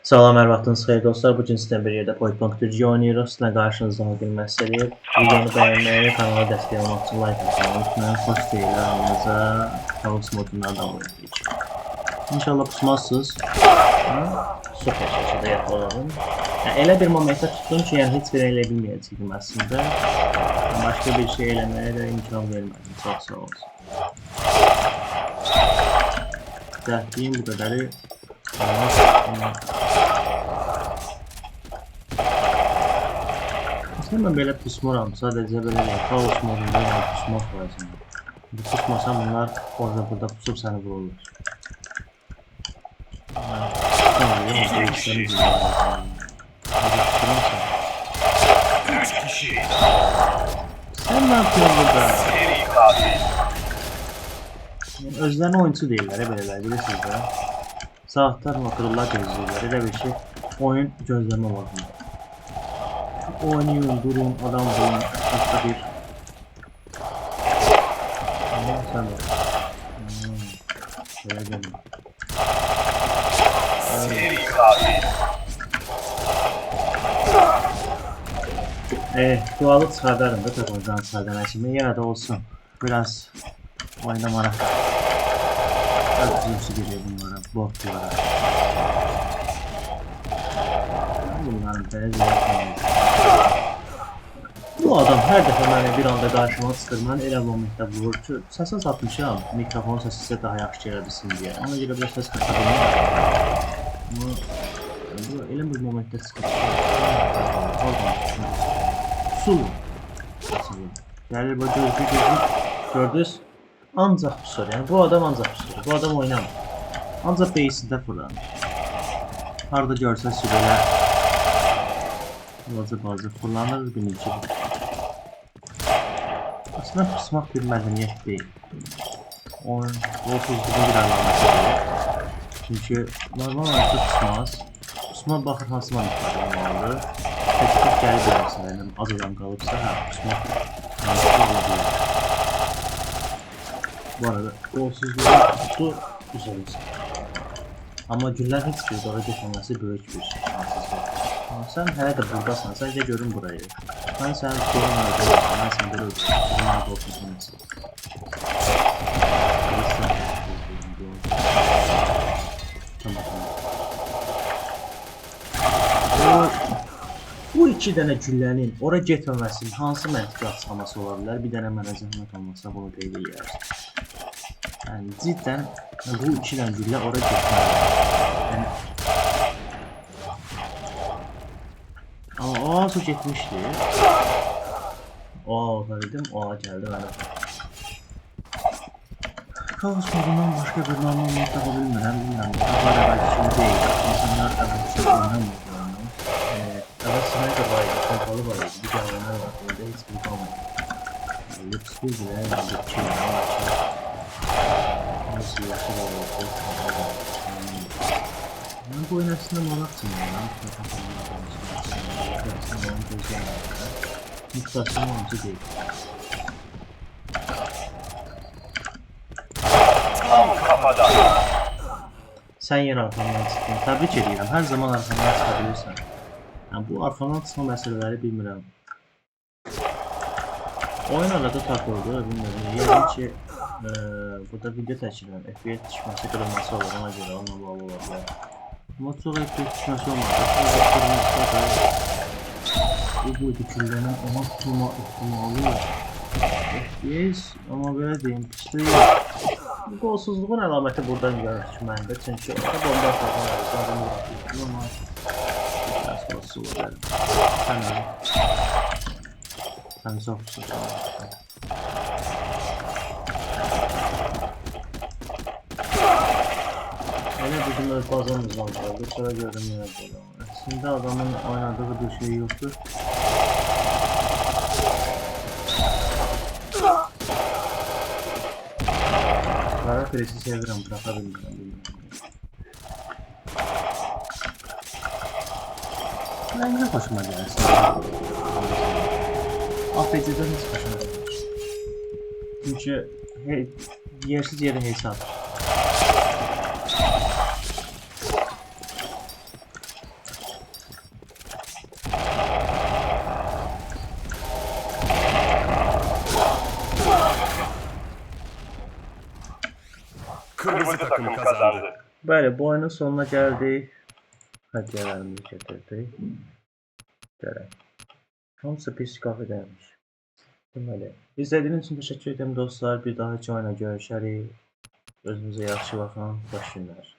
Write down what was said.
Salam, hər vaxtınız xeyir dostlar. Bu gün sizlə bir yerdə Point.gg oynayırıq. Sizlə qarşınızda Hagil məsələyi. Videonu bəyənməyi, kanala dəstək olmaq üçün like atmayı unutmayın. Xoş deyil aramıza Kaos modundan davam edirik. İnşallah pusmazsınız. Super şəkildə yaxaladım. Elə bir momentdə tutdum ki, heç bir elə bilməyəcəyim əslində. Başqa bir şey eləməyə də imkan vermədim. Çox sağ olsun. Dəhdiyim bu qədəri. Aslında mən belə pusmuram, sadəcə belə Kaos modunda pusmaq lazım. Pusmasam bunlar orada burada pusub səni vururlar. Sen ne yapıyorsun burada? Özlerine oyuncu değiller, belələr, bilirsiniz də. Saatlar otururlar gözləyirlər, elə bir şey oyun gözləmə lazımdır. Oynayın, durun, adam vurun, başqa bir... Sen de. Şöyle gelin. Dualı çıxardarım da takımdan çıxardan əşimi, yenə də olsun. Biraz oyunda maraq var. Özümsü geliyor bunlara, botlara. Bunların bəzi yapmayız. Bu adam hər dəfə mənə bir anda qarşıma çıxır, mən elə momentdə vurur ki, səsə satmışam, mikrofon səsi sizə daha yaxşı gələ bilsin deyə. Ona görə bir səs qısa bilməm. Amma elə bir momentdə çıxır. Su. Gəlir bu gördünüz? Ancaq pusur, yəni bu adam ancaq pusur, bu adam oynamır. Ancaq beysində fırlanır. Harada görsəz ki, belə bazı fırlanır, bilir ki. Aslında pusmaq bir mədəniyyət deyil. Oyun, olsuzluğun bir əlamətidir. Çünki normal olaraq pusmaz. Pusma baxır hansı manifədə olmalıdır. Təkrar gəli bilərsən, yəni az adam qalıbsa, pusmaq olabilir. Bu arada golsuzluğun tutu güzeldir. Ama güllər heç bir doğru getməməsi böyük bir şanssızlıq. Sen hələ də buradasan, sadəcə görün burayı. Mən səni görünməyəcəm, mən səni belə öldürürüm. Bunlar golsuzluğunuz. Bu iki dənə güllənin ora getməməsinin hansı məntiqi açıqlaması ola bilər? Bir dənə mənə zəhmət olmasa bunu qeyd edərsiniz. Yani cidden bu iki dənə güllə ora getməlidir. Yəni ama o az getmişdi. O dedim, o geldi mənim. Kaos modundan başqa bir normal mod tapa bilmirəm, bilmirəm. Bunlar əvvəlki kimi deyil. İnsanlar əvvəlki kimi oynamır. Əvvəl sniper var idi, pompalı var idi, bir gələnlər var. Orada heç bir qalmadı. Lüksüz ilə, lüksüz ilə. Nasıl yaşlı oldu? Ben bu oyun aslında maraq çınlayam. Muhtaçlığım oyuncu değil. Sen yer arkamdan çıktın. Təbrik edirəm. Hər zaman arkamdan çıxa yani bu arkamdan çıxma məsələləri bilmirəm. Oyun arada takıldı, bilmirəm. Yəni ki burada video təşkilən FPS düşməsi qırılması olur, ona görə onunla bağlı olabilir. Ama sonra FPS düşməsi olmadı. Bu dikillərin ona tutulma ihtimali var. FPS, amma belə deyim, pis deyil. Bu golsuzluğun əlaməti buradan görür ki, məndə. Çünki orada bomba ataqlar arasında bunu bırakıyorsun, amma biraz golsuz olur. Sən çox pis. Yine bizim öz bazamız var. Sonra gördüm yine böyle. Aslında adamın oynadığı bir şey yoktu. Kara kresi seviyorum, bırakabildim. Ben ne hoşuma gelsin. APC'den hiç hoşuma gelmiş. Çünkü yersiz yere hesap. Kırmızı takım kazandı. Bəli, bu oyunun sonuna gəldik. Hədiyyələrimizi gətirdik. Gələk. Hamısı pis kafedəymiş. Deməli, izlədiyiniz üçün təşəkkür edirəm dostlar. Bir dahaki oyuna görüşərik. Özünüzə yaxşı baxın. Xoş günlər.